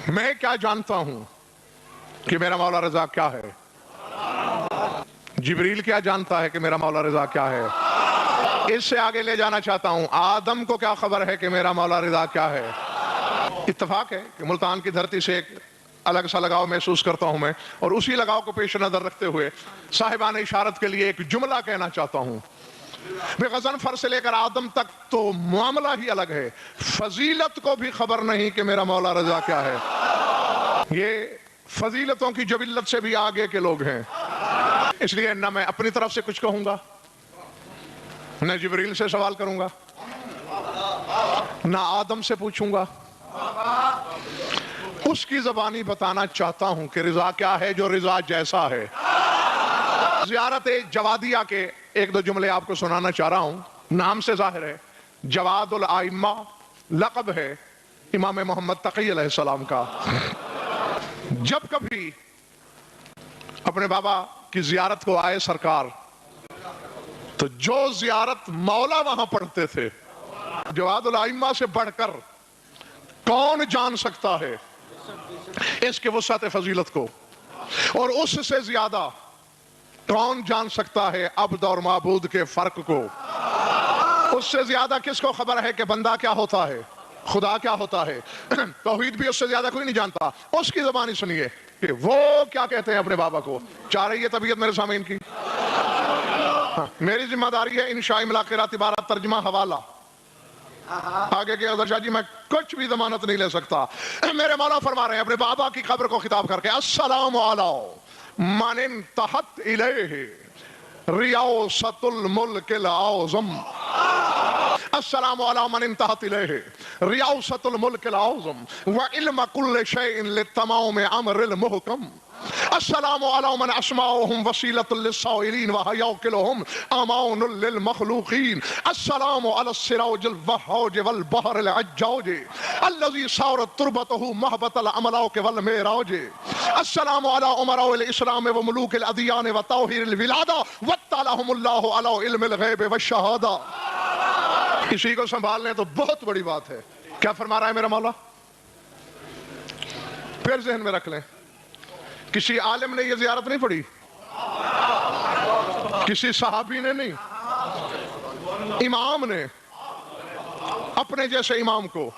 میں کیا جانتا ہوں کہ میرا مولا رضا کیا ہے؟ جبریل کیا جانتا ہے کہ میرا مولا رضا کیا ہے؟ اس سے آگے لے جانا چاہتا ہوں، آدم کو کیا خبر ہے کہ میرا مولا رضا کیا ہے؟ اتفاق ہے کہ ملتان کی دھرتی سے ایک الگ سا لگاؤ محسوس کرتا ہوں میں، اور اسی لگاؤ کو پیش نظر رکھتے ہوئے صاحبان اشارت کے لیے ایک جملہ کہنا چاہتا ہوں۔ غضنفر سے لے کر آدم تک تو معاملہ ہی الگ ہے، فضیلت کو بھی خبر نہیں کہ میرا مولا رضا کیا ہے۔ یہ فضیلتوں کی جبلت سے بھی آگے کے لوگ ہیں، اس لیے نہ میں اپنی طرف سے کچھ کہوں گا، نہ جبریل سے سوال کروں گا، نہ آدم سے پوچھوں گا۔ اس کی زبانی بتانا چاہتا ہوں کہ رضا کیا ہے، جو رضا جیسا ہے۔ زیارت جوادیہ کے ایک دو جملے آپ کو سنانا چاہ رہا ہوں۔ نام سے ظاہر ہے جواد الائمہ لقب ہے امام محمد تقی علیہ السلام کا۔ جب کبھی اپنے بابا کی زیارت کو آئے سرکار، تو جو زیارت مولا وہاں پڑھتے تھے، جواد الائمہ سے بڑھ کر کون جان سکتا ہے اس کے وسعت فضیلت کو، اور اس سے زیادہ کون جان سکتا ہے عبد اور معبود کے فرق کو؟ اس سے زیادہ کس کو خبر ہے کہ بندہ کیا ہوتا ہے، خدا کیا ہوتا ہے؟ توحید بھی اس سے زیادہ کوئی نہیں جانتا۔ اس کی زبانی سنیے کہ وہ کیا کہتے ہیں اپنے بابا کو۔ چاہ رہی ہے طبیعت میرے سامعین کی؟ میری ذمہ داری ہے انشاء ملاقات عبارت ترجمہ حوالہ، آگے کے اظہر شاہ جی میں کچھ بھی ضمانت نہیں لے سکتا۔ میرے مولا فرما رہے ہیں اپنے بابا کی قبر کو خطاب کر کے، السلام علی من انتہت الیہ ریاست الملک الاعظم، السلام علی من انتہت الیہ ریاست الملک الاعظم وعلم کل شیء للتمام امر المحکم، السلام علی من اسماؤہم وسیلۃ للسائلین وحیاکلہم امان للمخلوقین، السلام علی السراج الوہاج والبحر العجاج الذی صارت تربتہ محبت الاملاک والمعراج، السلام علی امراء الاسلام وملوک الادیان وطاہر الولادہ واطلعہم اللہ علی علم الغیب والشہادہ۔ کسی کو سنبھال لیں تو بہت بڑی بات ہے۔ کیا فرما رہا ہے میرا مولا؟ پھر ذہن میں رکھ لیں، کسی عالم نے یہ زیارت نہیں پڑھی، کسی صحابی نے نہیں، امام نے اپنے جیسے امام کو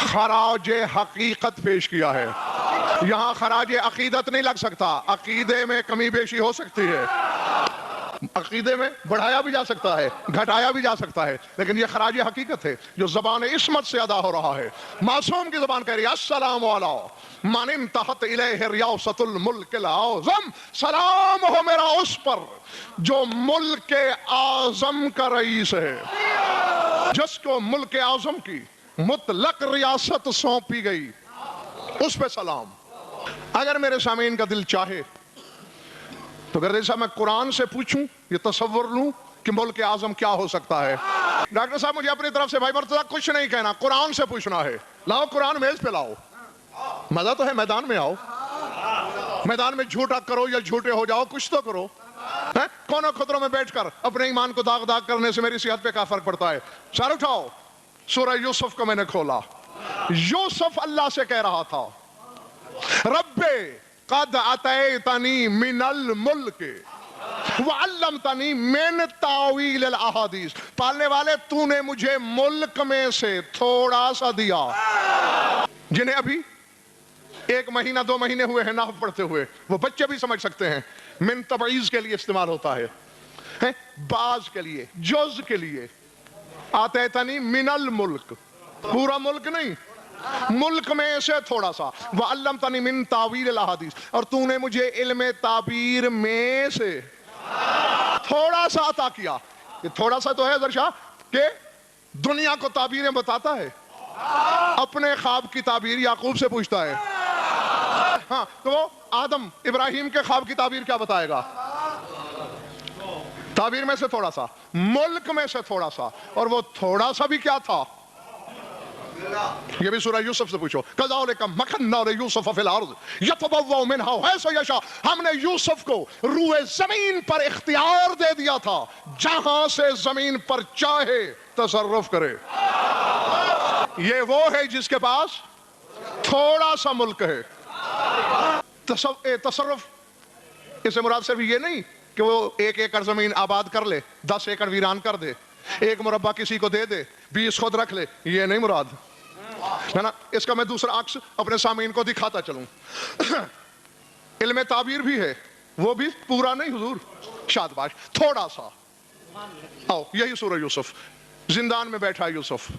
خراج حقیقت پیش کیا ہے۔ یہاں خراج عقیدت نہیں لگ سکتا، عقیدے میں کمی بیشی ہو سکتی ہے، عقیدے میں بڑھایا بھی جا سکتا ہے، گھٹایا بھی جا سکتا ہے، لیکن یہ خراج حقیقت ہے جو زبان عصمت سے ادا ہو رہا ہے۔ معصوم کی زبان کہہ رہی ہے السلام علی من انتہت الیہ ریاست الملک الاعظم، سلام ہو میرا اس پر جو ملک اعظم کا رئیس ہے، جس کو ملک اعظم کی مطلق ریاست سونپی گئی، اس پہ سلام۔ اگر میرے سامعین کا دل چاہے تو اگر جیسا میں قرآن سے پوچھوں، یہ تصور لوں کہ ملک اعظم کیا ہو سکتا ہے۔ ڈاکٹر صاحب مجھے اپنی طرف سے بھائی مرتضیٰ کچھ نہیں کہنا، قرآن سے پوچھنا ہے۔ لاؤ قرآن میز پہ لاؤ، مزہ تو ہے میدان میں آؤ، میدان میں جھوٹا کرو یا جھوٹے ہو جاؤ، کچھ تو کرو۔ کونوں خطروں میں بیٹھ کر اپنے ایمان کو داغ داغ کرنے سے میری صحت پہ کیا فرق پڑتا ہے؟ سر اٹھاؤ، سورہ یوسف کو میں نے کھولا، یوسف اللہ سے کہہ رہا تھا رب قد اتیتنی من الملک وعلمتنی من تاویل الاحادیث، پالنے والے تو نے مجھے ملک میں سے تھوڑا سا دیا۔ جنہیں ابھی 1 مہینہ 2 مہینے ہوئے ہیں نحو پڑھتے ہوئے، وہ بچے بھی سمجھ سکتے ہیں، من تبعیض کے لیے استعمال ہوتا ہے، بعض کے لیے، جز کے لیے۔ آتیتنی من الملک، پورا ملک نہیں، ملک میں سے تھوڑا سا، وَعَلَّمْتَنِي مِن تَعْوِيلِ الْأَحَادِيثِ، اور تو نے مجھے علم تعبیر میں سے تھوڑا سا عطا کیا۔ یہ تھوڑا سا تو ہے درشاہ کہ دنیا کو تعبیریں بتاتا ہے، اپنے خواب کی تعبیر یعقوب سے پوچھتا ہے۔ ہاں تو وہ آدم ابراہیم کے خواب کی تعبیر کیا بتائے گا؟ تعبیر میں سے تھوڑا سا، ملک میں سے تھوڑا سا، اور وہ تھوڑا سا بھی کیا تھا؟ یہ بھی سورہ یوسف سے پوچھو، کذالک مکننا لیوسف فی الارض یتبوأ منہا حیث یشاء، ہم نے یوسف کو روئے زمین پر اختیار دے دیا تھا، جہاں سے زمین پر چاہے تصرف کرے۔ یہ وہ ہے جس کے پاس تھوڑا سا ملک ہے. تصرف اس سے مراد صرف یہ نہیں کہ وہ 1 ایکڑ زمین آباد کر لے, 10 ایکڑ ویران کر دے, 1 مربع کسی کو دے دے, 20 خود رکھ لے, یہ نہیں مراد ہے نا. اس کا میں دوسرا عکس اپنے سامعین کو دکھاتا چلوں. علم تعبیر بھی ہے, وہ بھی پورا نہیں حضور, شادباش تھوڑا سا. آؤ یہی سورہ یوسف, زندان میں بیٹھا یوسف.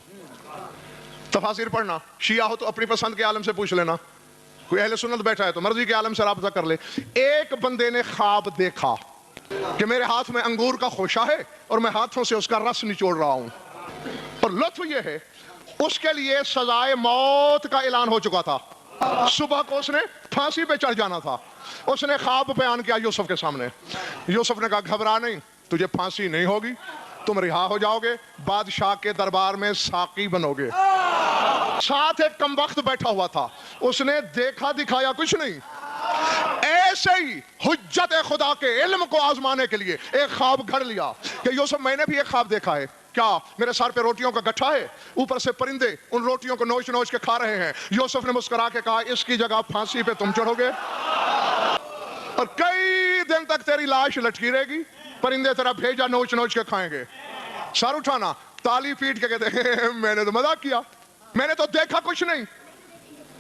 تفاسیر پڑھنا, شیعہ ہو تو اپنی پسند کے عالم سے پوچھ لینا, کوئی اہل سنت بیٹھا ہے تو مرضی کے عالم سے رابطہ کر لے. ایک بندے نے خواب دیکھا کہ میرے ہاتھ میں انگور کا خوشہ ہے اور میں ہاتھوں سے اس کا رس نچوڑ رہا ہوں, اور لطف یہ ہے اس کے لیے سزائے موت کا اعلان ہو چکا تھا, صبح کو اس نے پھانسی پہ چڑھ جانا تھا. اس نے خواب بیان کیا یوسف کے سامنے. یوسف نے کہا گھبرا نہیں, تجھے پھانسی نہیں ہوگی, تم رہا ہو جاؤ گے, بادشاہ کے دربار میں ساقی بنو گے. ساتھ ایک کم وقت بیٹھا ہوا تھا, اس نے دیکھا دکھایا کچھ نہیں, ایسے ہی حجت خدا کے علم کو آزمانے کے لیے ایک خواب گھڑ لیا کہ یوسف میں نے بھی ایک خواب دیکھا ہے. کیا؟ میرے سر پہ روٹیوں کا گٹھا ہے, اوپر سے پرندے ان روٹیوں کو نوچ نوچ کے کھا رہے ہیں. یوسف نے مسکرا کے کہا اس کی جگہ پھانسی پہ تم چڑھو گے اور کئی دن تک تیری لاش لٹکی رہے گی, پرندے تیرا بھیجا نوچ نوچ کے کھائیں گے. سر اٹھانا, تالی پیٹ کے کہتے میں نے تو مذاق کیا, میں نے تو دیکھا کچھ نہیں,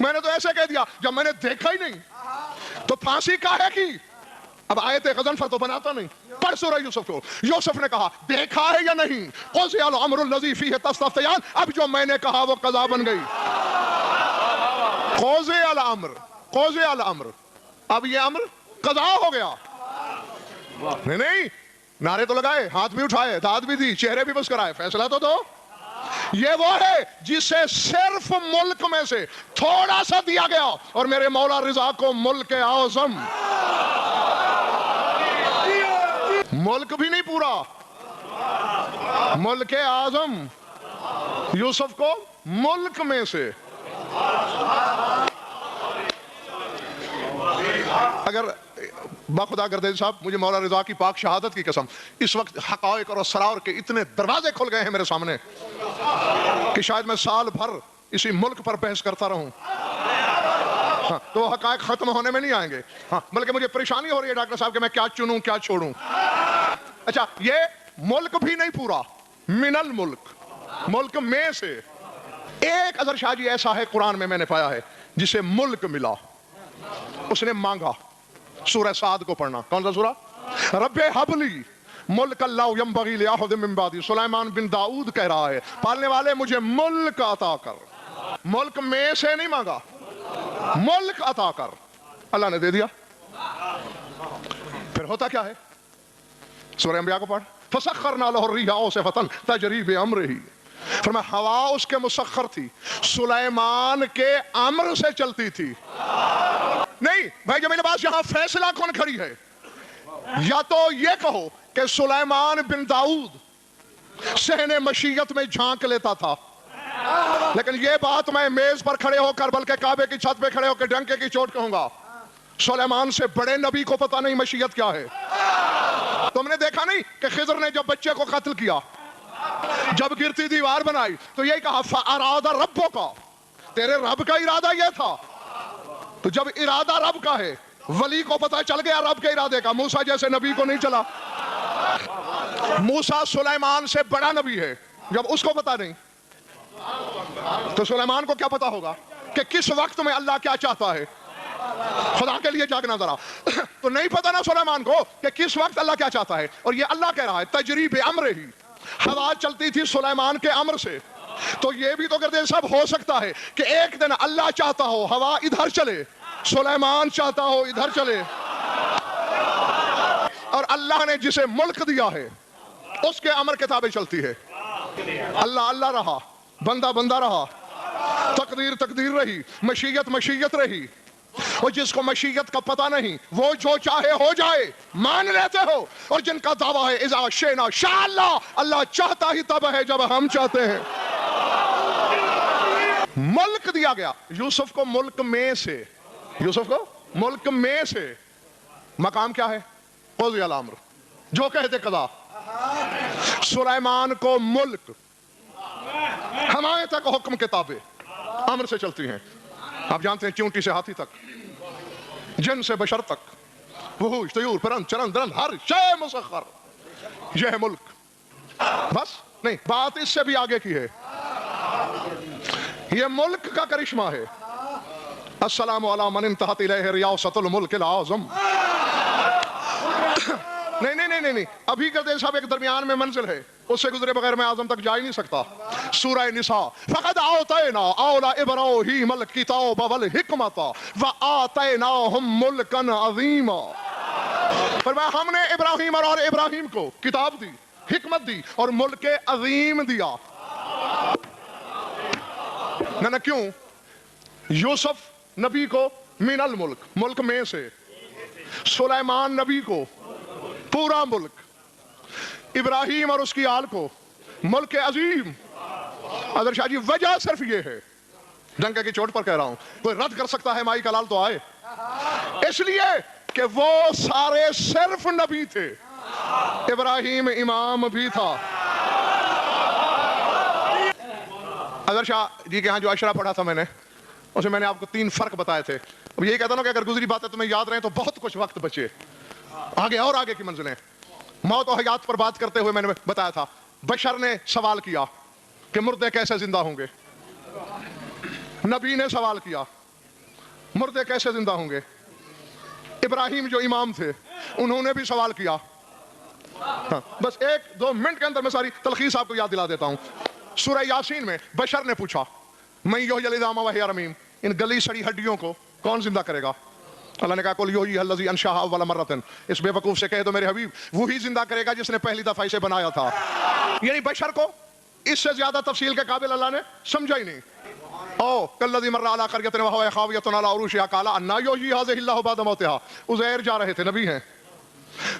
میں نے تو ایسے کہہ دیا جب میں نے دیکھا ہی نہیں تو پھانسی کاہے کی. اب آیت غضنفر تو بناتا نہیں, پڑھ سورہ یوسف کو. یوسف نے کہا دیکھا ہے یا نہیں, قضی الامر الذی فیہ تستفتیان, اب جو میں نے کہا وہ قضا بن گئی. قضی الامر, قضی الامر, اب یہ امر قضا ہو گیا. نہیں, نعرے تو لگائے, ہاتھ بھی اٹھائے, داد بھی دی, چہرے بھی مسکرائے, فیصلہ تو دو. یہ وہ ہے جسے صرف ملک میں سے تھوڑا سا دیا گیا, اور میرے مولا رضا کو ملک اعظم, ملک بھی نہیں پورا, ملک اعظم یوسف کو ملک میں سے. اگر باخدا گردیز صاحب, مجھے مولا رضا کی پاک شہادت کی قسم, اس وقت حقائق اور اسرار کے اتنے دروازے کھل گئے ہیں میرے سامنے کہ شاید میں سال بھر اسی ملک پر بحث کرتا رہوں, تو وہ حقائق ختم ہونے میں نہیں آئیں گے. بلکہ مجھے پریشانی ہو رہی ہے ڈاکٹر صاحب کہ میں کیا چنوں کیا چھوڑوں. اچھا, یہ ملک بھی نہیں پورا, من الملک, ملک میں سے. ایک اظہر شاہ جی ایسا ہے قرآن میں نے پایا ہے جسے ملک ملا, اس نے مانگا. سورہ سعد کو پڑھنا. کون سا سورہ؟ رب حبلی ملک اللہ ینبغی لأحد من بعدی. سلیمان بن داؤد کہہ رہا ہے پالنے والے مجھے ملک عطا کر. ملک میں سے نہیں مانگا, ملک عطا کر, اللہ نے دے دیا. پھر ہوتا کیا ہے؟ سورہ انبیاء کو پڑھ. فسخرنا لہ الریح عاصفۃ تجری بامرہ, فرمایا ہوا اس کے مسخر تھی, سلیمان کے امر سے چلتی تھی. نہیں بھائی جمیل عباس, یہاں فیصلہ کون کھڑی ہے؟ یا تو یہ کہو کہ سلیمان بن داؤد صحن مشیت میں جھانک لیتا تھا, لیکن یہ بات میں میز پر کھڑے ہو کر بلکہ کعبے کی چھت پہ کھڑے ہو کے ڈنکے کی چوٹ کہوں گا, سلیمان سے بڑے نبی کو پتہ نہیں مشیت کیا ہے. تم نے دیکھا نہیں کہ خضر نے جب بچے کو قتل کیا, جب گرتی دیوار بنائی تو یہی کہا فَأَرَادَ رَبُّكَ, تیرے رب کا ارادہ یہ تھا. تو جب ارادہ رب کا ہے, ولی کو پتہ چل گیا رب کے ارادے کا, موسیٰ جیسے نبی کو نہیں چلا. موسیٰ سلیمان سے بڑا نبی ہے, جب اس کو پتہ نہیں تو سلیمان کو کیا پتہ ہوگا کہ کس وقت میں اللہ کیا چاہتا ہے. خدا کے لیے جاگنا ذرا. تو نہیں پتہ نا سلیمان کو کہ کس وقت اللہ کیا چاہتا ہے, اور یہ اللہ کہہ رہا ہے تجری بامرہ, ہوا چلتی تھی سلیمان کے امر سے. تو یہ بھی تو کہتے ہیں سب ہو سکتا ہے کہ ایک دن اللہ چاہتا ہو ہوا ادھر چلے, سلیمان چاہتا ہو ادھر چلے. اور اللہ نے جسے ملک دیا ہے اس کے امر کتابیں چلتی ہے. اللہ اللہ رہا, بندہ بندہ رہا, تقدیر تقدیر رہی, مشیت مشیت رہی. اور جس کو مشیت کا پتہ نہیں وہ جو چاہے ہو جائے مان لیتے ہو, اور جن کا دعویٰ ہے اذا شئنا شاء اللہ, اللہ چاہتا ہی تب ہے جب ہم چاہتے ہیں. ملک دیا گیا یوسف کو ملک میں سے, یوسف کو ملک میں سے. مقام کیا ہے؟ قضی الامر, جو کہتے قضا. سلیمان کو ملک, ہمارے تک حکم کتابیں امر سے چلتی ہیں. آپ جانتے ہیں چونٹی سے ہاتھی تک، جن سے بشر تک، وحوش، طیور، پرند، چرند، درند، ہر شے مسخر. یہ ہے ملک. بس نہیں، بات اس سے بھی آگے کی ہے. یہ ملک کا کرشمہ ہے. السلام علی من انتہت الیہ ریاست الملک العظم. نہیں، ابھی کہتے صاحب ایک درمیان میں منزل ہے، اس سے گزرے بغیر میں اعظم تک جا ہی نہیں سکتا. سورہ نساء، فقد آتینا آل ابراہیم الکتاب والحکمت وآتیناہم ملکا عظیما. فرمایا ہم نے ابراہیم اور ابراہیم کو کتاب دی، حکمت دی اور ملک عظیم دیا. نہ کیوں؟ یوسف نبی کو من الملک، ملک میں سے، سلیمان نبی کو پورا ملک، ابراہیم اور اس کی آل کو ملک عظیم. حضرت شاہ جی وجہ صرف یہ ہے، ڈنکے کی چوٹ پر کہہ رہا ہوں، کوئی رد کر سکتا ہے مائی کا لال تو آئے، اس لیے کہ وہ سارے صرف نبی تھے. ابراہیم امام بھی تھا. حضرت شاہ جی کے ہاں جو عشرہ پڑھا تھا میں نے، اسے میں نے آپ کو 3 فرق بتائے تھے. اب یہی کہتا ہوں کہ اگر گزری باتیں تمہیں یاد رہیں تو بہت کچھ وقت بچے. آگے اور آگے کی منزلیں. موت و حیات پر بات کرتے ہوئے میں نے بتایا تھا، بشر نے سوال کیا کہ مردے کیسے زندہ ہوں گے. نبی نے سوال کیا مردے کیسے زندہ ہوں گے. ابراہیم جو امام تھے انہوں نے بھی سوال کیا. بس 1-2 منٹ کے اندر میں ساری تلخیص آپ کو یاد دلا دیتا ہوں. سورہ یاسین میں بشر نے پوچھا من یحیی العظام وہی رمیم، ان گلی سڑی ہڈیوں کو کون زندہ کرے گا. اللہ نے کہا قل یحییھا الذی انشأھا اول مرۃ. اس بے وقوف سے کہہ دو میرے حبیب وہی زندہ کرے گا جس نے پہلی دفعہ اسے بنایا تھا. یعنی بشر کو اس سے زیادہ تفصیل کے قابل اللہ نے سمجھا ہی نہیں. او کالذی مر علی قریۃ وہی خاویۃ علی عروشہا قال انا یحیی ھذہ اللہ بعد موتہا. عزیر جا رہے تھے، نبی ہیں،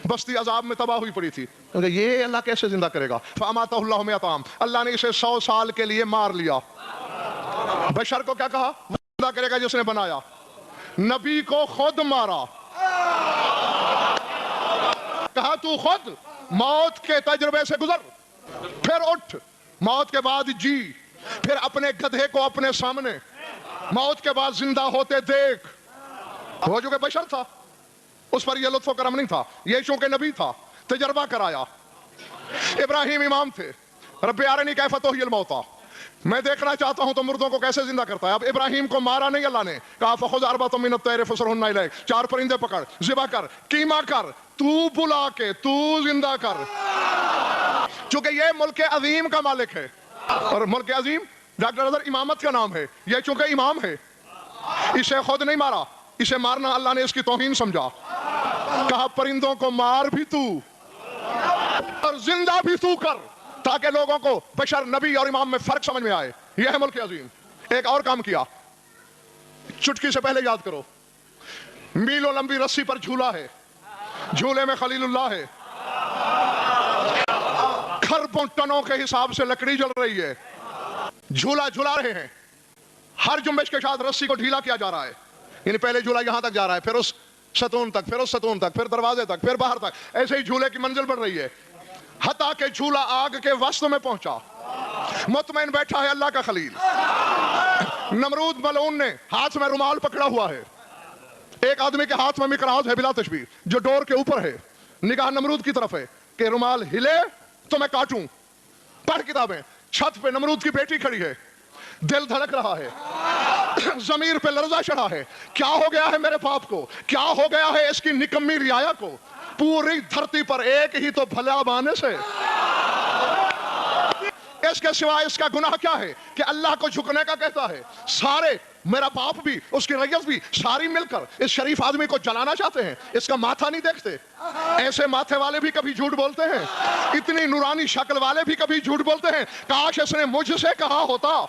بستی عذاب میں تباہ ہوئی پڑی تھی. یہ اللہ کیسے زندہ کرے گا. فاماتہ اللہ مئۃ عام، اللہ نے اسے 100 سال کے لیے مار لیا. بشر کو کیا کہا؟ وہ زندہ کرے گا جس نے بنایا. نبی کو خود مارا، کہا تو خود موت کے تجربے سے گزر، پھر اٹھ، موت کے بعد جی، پھر اپنے گدھے کو اپنے سامنے موت کے بعد زندہ ہوتے دیکھ. وہ جو کہ بشر تھا اس پر یہ لطف و کرم نہیں تھا، یہ چونکہ نبی تھا تجربہ کرایا. ابراہیم امام تھے، رب ارنی کیف تحیی الموتیٰ، میں دیکھنا چاہتا ہوں تو مردوں کو کیسے زندہ کرتا ہے. اب ابراہیم کو مارا نہیں اللہ نے، کہا فخذ اربعۃ من الطیر فصرہن الیک، 4 پرندے پکڑ، ذبح کر، قیمہ کر، تو بلا کے تو زندہ کر. چونکہ یہ ملک عظیم کا مالک ہے، اور ملک عظیم ڈاکٹر اظہر امامت کا نام ہے. یہ چونکہ امام ہے، اسے خود نہیں مارا، اسے مارنا اللہ نے اس کی توہین سمجھا. کہا پرندوں کو مار بھی تو اور زندہ بھی تو کر، تاکہ لوگوں کو بشر، نبی اور امام میں فرق سمجھ میں آئے. یہ ہے ملک عظیم. ایک اور کام کیا، چٹکی سے پہلے یاد کرو، میلوں لمبی رسی پر جھولا ہے، جھولے میں خلیل اللہ ہے، کھربوں ٹنوں کے حساب سے لکڑی جل رہی ہے، جھولا جھلا رہے ہیں. ہر جنبش کے ساتھ رسی کو ڈھیلا کیا جا رہا ہے. یعنی پہلے جھولا یہاں تک جا رہا ہے، پھر اس ستون تک، پھر اس ستون تک، پھر دروازے تک، پھر باہر تک. ایسے ہی جھولے کی منزل بڑھ رہی ہے، حتیٰ کہ جھولا آگ کے وسط میں پہنچا. مطمئن بیٹھا ہے اللہ کا خلیل. نمرود ملعون نے ہاتھ میں رومال پکڑا ہوا ہے، ایک آدمی کے ہاتھ میں مقراض ہے بلا تشبیہ جو ڈور کے اوپر ہے. نگاہ نمرود کی طرف ہے کہ رومال ہلے تو میں کاٹوں. پڑھ کتابیں. چھت پہ نمرود کی بیٹی کھڑی ہے، دل دھڑک رہا ہے، ضمیر پہ لرزہ چڑھا ہے. کیا ہو گیا ہے میرے باپ کو، کیا ہو گیا ہے اس کی نکمی رعایا کو. پوری دھرتی پر ایک ہی تو بھلا بانے سے، اس کے سوا اس کا گناہ کیا ہے کہ اللہ کو جھکنے کا کہتا ہے. سارے، میرا باپ بھی، اس کی ریت بھی، ساری مل کر اس شریف آدمی کو جلانا چاہتے ہیں. اس کا ماتھا نہیں دیکھتے. ایسے ماتھے والے بھی کبھی جھوٹ بولتے ہیں، اتنی نورانی شکل والے بھی کبھی جھوٹ بولتے ہیں. کاش اس نے مجھ سے کہا ہوتا،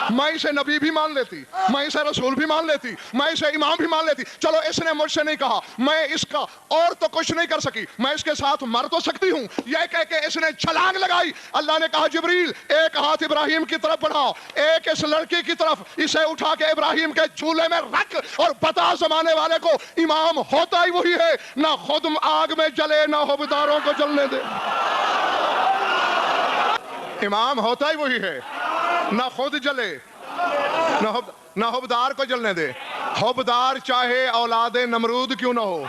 میں اسے نبی بھی مان لیتی، میں اسے رسول بھی مان لیتی، میں اسے امام بھی مان لیتی. چلو اس نے مجھ سے نہیں کہا، میں اس کا اور تو کچھ نہیں کر سکی، میں اس کے ساتھ مر تو سکتی ہوں. یہ کہہ کے اس نے چھلانگ لگائی. اللہ نے کہا جبریل ایک ہاتھ ابراہیم کی طرف بڑھا، ایک اس لڑکی کی طرف، اسے اٹھا کے ابراہیم کے جھولے میں رکھ اور بتا زمانے والے کو امام ہوتا ہی وہی ہے، نہ خود آگ میں جلے نہ حبداروں کو جلنے دے. امام ہوتا ہی وہی ہے، نہ خود جلے نہ نہ حبدار کو جلنے دے. حبدار چاہے اولاد نمرود کیوں نہ ہو.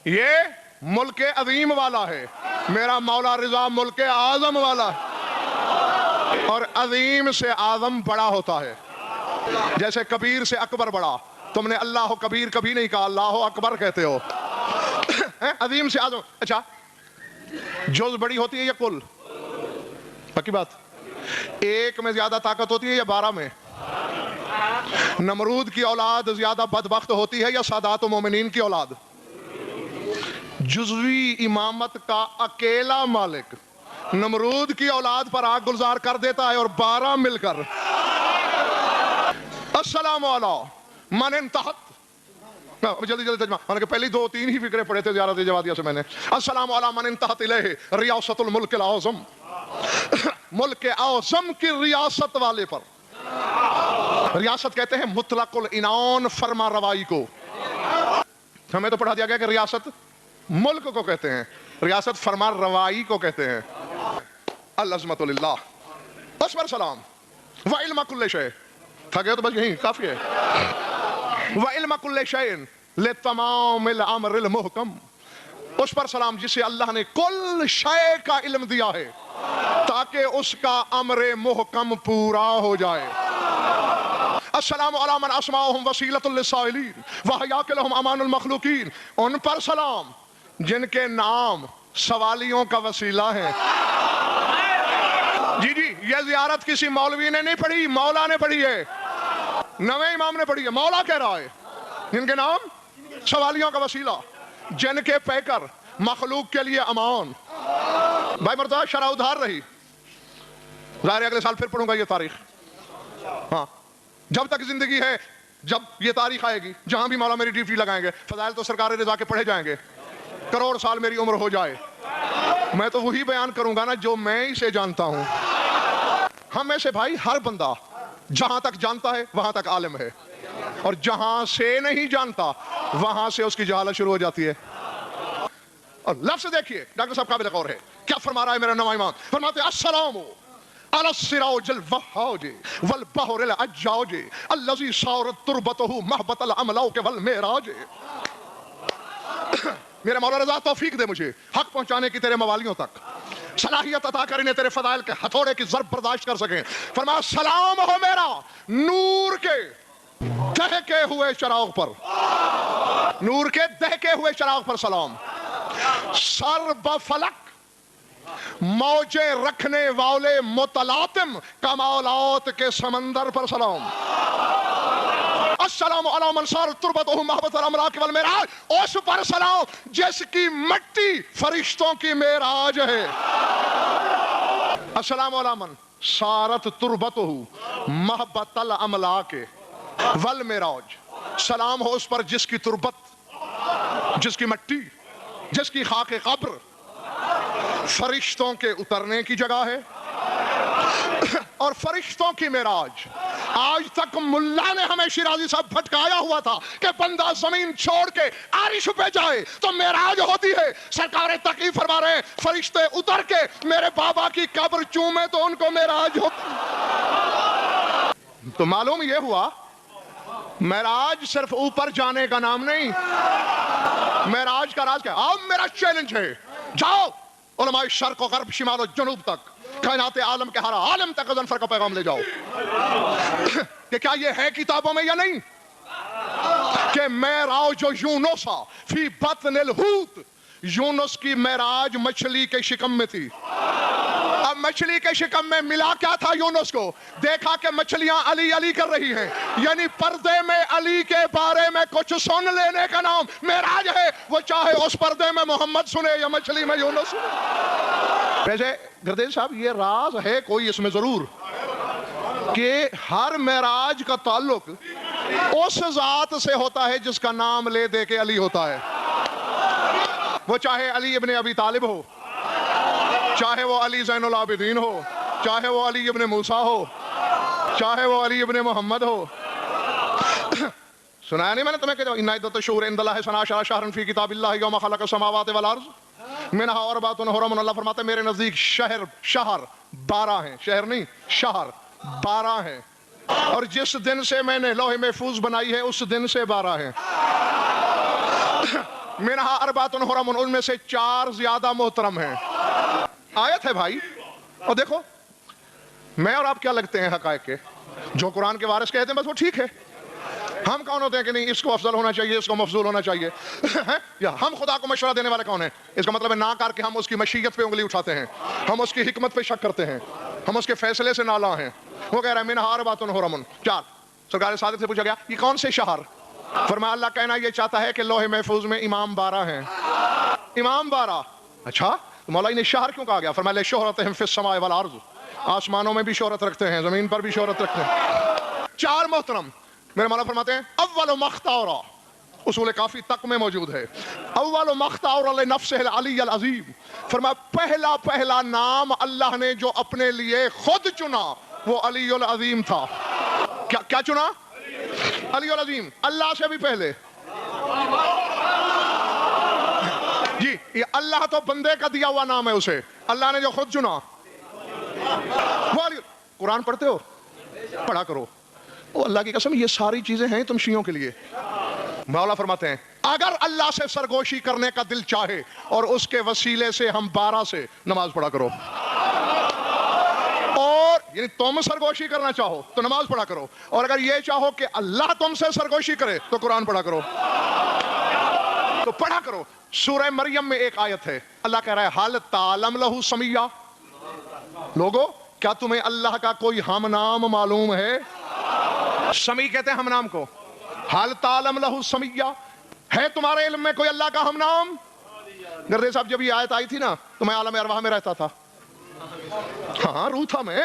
یہ ملک عظیم والا ہے. میرا مولا رضا ملک اعظم والا ہے. اور عظیم سے اعظم بڑا ہوتا ہے. جیسے کبیر سے اکبر بڑا. تم نے اللہ کبیر کبھی نہیں کہا, اللہ اکبر کہتے ہو. عظیم سے اعظم. اچھا جز بڑی ہوتی ہے یا کل؟ پکی بات. ایک میں زیادہ طاقت ہوتی ہے یا 12 میں؟ نمرود کی اولاد زیادہ بدبخت ہوتی ہے یا سادات و مومنین کی اولاد؟ جزوی امامت کا اکیلا مالک نمرود کی اولاد پر آگ گلزار کر دیتا ہے اور 12 مل کر. السلام علیکم من انتہت. جلدی ترجمہ, کہ پہلی 2-3 ہی فکرے پڑھے تھے زیارت جوادیہ سے میں نے. السلام علیکم من انتہت الیہ ریاست الملک الاعظم. ملک اعظم کی ریاست والے پر. ریاست کہتے ہیں مطلق العنان فرما روائی کو. ہمیں تو پڑھا دیا گیا کہ ریاست ملک کو کہتے ہیں, ریاست فرما روائی کو کہتے ہیں. العظمت للہ. اس پر سلام. وعلم کل شیء. تھا گیا تو بس یہیں کافی ہے. وعلم کل شیء لتمام الامر المحکم. اس پر سلام جسے اللہ نے کل شے کا علم دیا ہے تاکہ اس کا امر محکم پورا ہو جائے. السلام علی من اسماؤہم وسیلۃ للسائلین وحیاک لہم امان المخلوقین. ان پر سلام جن کے نام سوالیوں کا وسیلہ ہے. جی یہ زیارت کسی مولوی نے نہیں پڑھی, مولا نے پڑھی ہے. نویں امام نے پڑھی ہے. مولا کہہ رہا ہے جن کے نام سوالیوں کا وسیلہ, جن کے پیکر مخلوق کے لیے امان. بھائی مرتضی شرح ادھار رہی. ظاہر اگلے سال پھر پڑھوں گا یہ تاریخ. ہاں جب تک زندگی ہے, جب یہ تاریخ آئے گی جہاں بھی مولا میری ڈیوٹی لگائیں گے, فضائل تو سرکار رضا کے پڑھے جائیں گے. کروڑ سال میری عمر ہو جائے, میں تو وہی بیان کروں گا نا جو میں اسے جانتا ہوں. ہم میں سے بھائی ہر بندہ جہاں تک جانتا ہے وہاں تک عالم ہے, اور جہاں سے نہیں جانتا وہاں سے اس کی جہالت شروع ہو جاتی ہے. اور لفظ دیکھیے ڈاکٹر صاحب قابل غور ہے کیا فرما رہا ہے میرا نواں امام. فرماتے ہیں السلام علی السراج الوہاج والبحر العجاج الذی صارت تربتہ محبت الاملاک والمعراج. میرے مولا رضا توفیق دے مجھے حق پہنچانے کی تیرے موالیوں تک, صلاحیت عطا کر انہیں تیرے فضائل کے ہتھوڑے کی ضرب برداشت کر سکیں. فرمایا سلام ہو میرا نور کے دہکے ہوئے چراغ پر. نور کے دہکے ہوئے چراغ پر سلام. سر بفلک موجے رکھنے والے متلاطم کمالات کے سمندر پر سلام. السلام علی من صارت تربتہ محبت الاملاک والمعراج. اس پر سلام جس کی مٹی فرشتوں کی معراج ہے. السلام علی من صارت تربتہ محبت الاملاک والمعراج. سلام ہو اس پر جس کی تربت, جس کی مٹی, جس کی خاک قبر فرشتوں کے اترنے کی جگہ ہے اور فرشتوں کی معراج. آج تک ملا نے ہمیں شیرازی صاحب بھٹکایا ہوا تھا کہ بندہ زمین چھوڑ کے عرش پہ جائے تو معراج ہوتی ہے. سرکار تقی فرما رہے ہیں فرشتے اتر کے میرے بابا کی قبر چومے تو ان کو معراج ہوتی. تو معلوم یہ ہوا معراج صرف اوپر جانے کا نام نہیں. معراج کا راز کیا؟ اب میرا چیلنج ہے, جاؤ علماء شرق و غرب شمال و جنوب تک, کائنات عالم کے ہر عالم تک غضنفر کا پیغام لے جاؤ کہ کیا یہ ہے کتابوں میں یا نہیں کہ معراج یونس فی بطن الحوت. یونس کی معراج مچھلی کے شکم میں تھی. اب مچھلی کے شکم میں ملا کیا تھا یونس کو؟ دیکھا کہ مچھلیاں علی علی کر رہی ہیں, یعنی پردے میں علی کے بارے میں کچھ سن لینے کا نام معراج ہے. وہ چاہے اس پردے میں محمد سنے یا مچھلی میں یونس سنے. ویسے گردیز صاحب یہ راز ہے کوئی اس میں ضرور کہ ہر معراج کا تعلق اس ذات سے ہوتا ہے جس کا نام لے دے کے علی ہوتا ہے. وہ چاہے علی ابن ابی طالب ہو, چاہے وہ علی زین العابدین ہو, چاہے وہ علی ابن موسیٰ ہو, چاہے وہ علی ابن محمد ہو. سنایا نہیں میں نے تمہیں کہ ان عدت الشہور عند اللہ 12 شہرا فی کتاب اللہ یوم خلق السماوات والارض منہا اربعۃ حرم. اللہ فرماتا ہے میرے نزدیک شہر 12 ہیں, شہر نہیں شہر 12 ہیں. اور جس دن سے میں نے لوح محفوظ بنائی ہے اس دن سے 12 ہیں. منہا اربعۃ حرم، ان میں سے 4 زیادہ محترم ہیں. آیت ہے بھائی. اور دیکھو میں اور آپ کیا لگتے ہیں حقائق کے؟ جو قرآن کے وارث کہتے ہیں بس وہ ٹھیک ہے. ہم کون ہوتے ہیں کہ نہیں اس کو افضل ہونا چاہیے، اس کو مفضول ہونا چاہیے؟ یا ہم خدا کو مشورہ دینے والے کون ہیں؟ اس کا مطلب ہے نہ کر کے ہم اس کی مشیت پہ انگلی اٹھاتے ہیں، ہم اس کی حکمت پہ شک کرتے ہیں، ہم اس کے فیصلے سے نالاں ہیں. وہ کہہ رہا ہے منہا اربعۃ حرم 4. سرکار صادق سے پوچھا گیا یہ کون سے شہر؟ فرمایا اللہ کہنا یہ چاہتا ہے کہ لوح محفوظ میں امام 12 ہیں. امام 12. اچھا مولا نے شہر کیوں کہا گیا؟ فرمایا شہرتہم فی السماء والارض، آسمانوں میں بھی شہرت رکھتے ہیں، زمین پر بھی شہرت رکھتے ہیں. 4 محترم. میرے مولا فرماتے ہیں اول مختار، اصول کافی تک میں موجود ہے، اول مختار لنفسہ العلی العظیم. فرمایا پہلا نام اللہ نے جو اپنے لیے خود چنا وہ علی العظیم تھا. کیا چنا؟ علی العظیم. اللہ سے بھی پہلے. جی یہ اللہ تو بندے کا دیا ہوا نام ہے، اسے اللہ نے جو خود چنا وہ علی. قرآن پڑھتے ہو؟ پڑھا کرو. وہ اللہ کی قسم یہ ساری چیزیں ہیں تم شیعوں کے لیے. مولا فرماتے ہیں اگر اللہ سے سرگوشی کرنے کا دل چاہے اور اس کے وسیلے سے ہم 12 سے نماز پڑھا کرو، اور یعنی تم سرگوشی کرنا چاہو تو نماز پڑھا کرو، اور اگر یہ چاہو کہ اللہ تم سے سرگوشی کرے تو قرآن پڑھا کرو. تو پڑھا کرو. سورہ مریم میں ایک آیت ہے، اللہ کہہ رہا ہے حل تعلم لہ سمیہ. لوگو کیا تمہیں اللہ کا کوئی ہم نام معلوم ہے؟ سمی کہتے ہیں ہم نام کو. حل تعلم لہ سمیہ، ہے تمہارے علم میں کوئی اللہ کا ہم نام؟ گردے صاحب جب یہ آیت آئی تھی نا تو میں عالم ارواح میں رہتا تھا. ہاں روح تھا میں.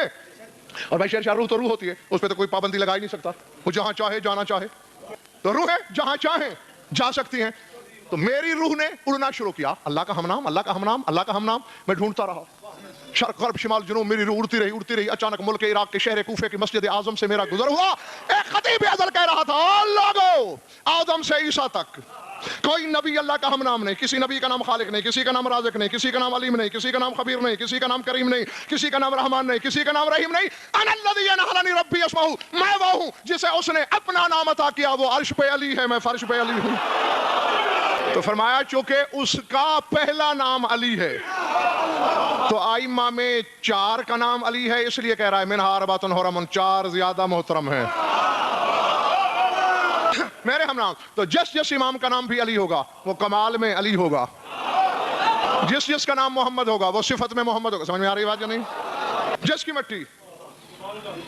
اور بھائی شہر روح تو روح ہوتی ہے، اس پہ تو کوئی پابندی لگا ہی نہیں سکتا. وہ جہاں چاہے جانا چاہے تو روح ہے، جہاں چاہیں جا سکتی ہیں. تو میری روح نے اڑنا شروع کیا، اللہ کا ہم نام، اللہ کا ہم نام، اللہ کا ہم نام. میں ڈھونڈتا رہا شرق غرب شمال جنوب، میری روح اڑتی رہی. اچانک ملک عراق کے شہر کوفے کی مسجد اعظم سے میرا گزر ہوا. ایک خطیب ازل کہہ رہا تھا لوگو آدم سے عیسیٰ تک کوئی نبی اللہ کا ہم نام نہیں، کسی نبی کا نام خالق نہیں، کسی کا نام رازق نہیں، کسی کا نام علیم نہیں، کسی کا نام خبیر نہیں، کسی کا نام کریم نہیں، کسی کا نام رحمان نہیں، کسی کا نام رحیم نہیں. انا الذی انحلنی ربی اسمہ، میں وہ ہوں جسے اس نے اپنا نام عطا کیا. وہ عرش پہ علی ہے، میں فرش پہ علی ہوں. تو فرمایا چونکہ اس کا پہلا نام علی ہے تو آئمہ میں 4 کا نام علی ہے، اس لیے کہہ رہا ہے منہا اربعۃ حرم، 4 زیادہ محترم ہیں میرے ہم نام. تو جس امام کا نام بھی علی ہوگا وہ کمال میں علی ہوگا، جس کا نام محمد ہوگا وہ صفت میں محمد ہوگا. سمجھ میں آ رہی بات یا نہیں؟ جس کی مٹی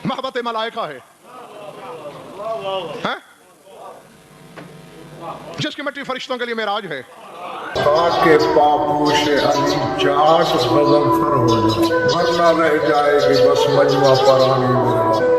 محبت ملائکہ ہے، جس کی مٹی فرشتوں کے لیے معراج ہے. کے پاپوش علی چاٹ غضنفر ہو جائے ورنہ رہ جائے گی بس مجمع پرانی میرا.